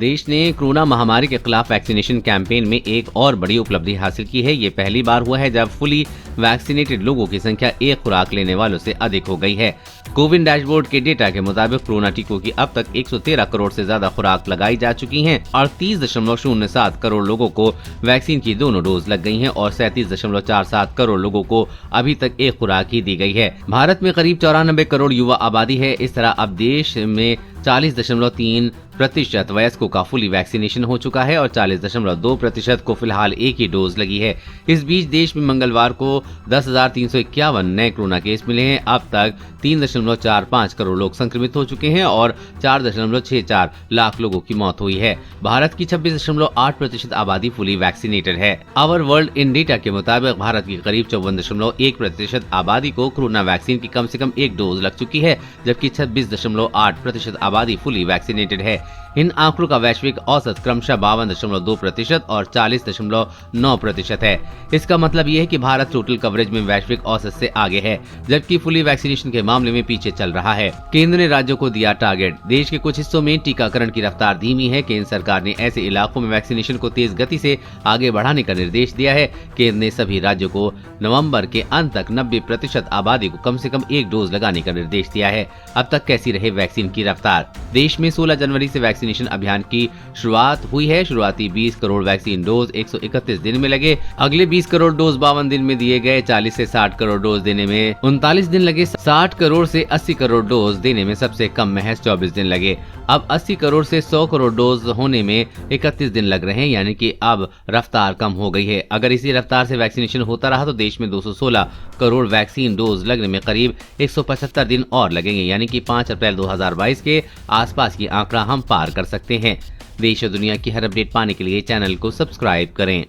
देश ने कोरोना महामारी के खिलाफ वैक्सीनेशन कैंपेन में एक और बड़ी उपलब्धि हासिल की है। ये पहली बार हुआ है जब फुली वैक्सीनेटेड लोगों की संख्या एक खुराक लेने वालों से अधिक हो गई है। कोविन डैशबोर्ड के डेटा के मुताबिक कोरोना टीकों की अब तक 113 करोड़ से ज्यादा खुराक लगाई जा चुकी हैं और 30.07 करोड़ लोगों को वैक्सीन की दोनों डोज लग गई हैं और 37.47 करोड़ लोगों को अभी तक एक खुराक ही दी गई है। भारत में करीब 94 करोड़ युवा आबादी है। इस तरह अब देश में 40.3% वयस्कों का फुली वैक्सीनेशन हो चुका है और 40.2% को फिलहाल एक ही डोज लगी है। इस बीच देश में मंगलवार को 10,351 नए कोरोना केस मिले हैं। अब तक 3.45 करोड़ लोग संक्रमित हो चुके हैं और 4.64 लाख लोगों की मौत हुई है। भारत की 26.8% आबादी फुली वैक्सीनेटेड है। आवर वर्ल्ड इन डेटा के मुताबिक भारत की करीब 54.1% आबादी को कोरोना वैक्सीन की कम से कम एक डोज लग चुकी है, जबकि 26.8% आबादी फुली वैक्सीनेटेड है। इन आंकड़ों का वैश्विक औसत क्रमशः 52.2% और 40.9% है। इसका मतलब ये है कि भारत टोटल कवरेज में वैश्विक औसत से आगे है, जबकि फुली वैक्सीनेशन के मामले में पीछे चल रहा है। केंद्र ने राज्यों को दिया टारगेट। देश के कुछ हिस्सों में टीकाकरण की रफ्तार धीमी है। केंद्र सरकार ने ऐसे इलाकों में वैक्सीनेशन को तेज गति से आगे बढ़ाने का निर्देश दिया है। केंद्र ने सभी राज्यों को नवंबर के अंत तक 90% आबादी को कम से कम एक डोज लगाने का निर्देश दिया है। अब तक कैसी रहे वैक्सीन की रफ्तार? देश में 16 जनवरी से वैक्सीनेशन अभियान की शुरुआत हुई है। शुरुआती 20 करोड़ वैक्सीन डोज 131 दिन में लगे। अगले 20 करोड़ डोज 52 दिन में दिए गए। 40 से 60 करोड़ डोज देने में 39 दिन लगे। 60 करोड़ से 80 करोड़ डोज देने में सबसे कम महज 24 दिन लगे। अब 80 करोड़ से 100 करोड़ डोज होने में 31 दिन लग रहे हैं, यानी कि अब रफ्तार कम हो गई है। अगर इसी रफ्तार से वैक्सीनेशन होता रहा तो देश में 216 करोड़ वैक्सीन डोज लगने में करीब 175 दिन और लगेंगे, यानी कि 5 अप्रैल 2022 के आसपास की आंकड़ा हम पार कर सकते हैं। देश और दुनिया की हर अपडेट पाने के लिए चैनल को सब्सक्राइब करें।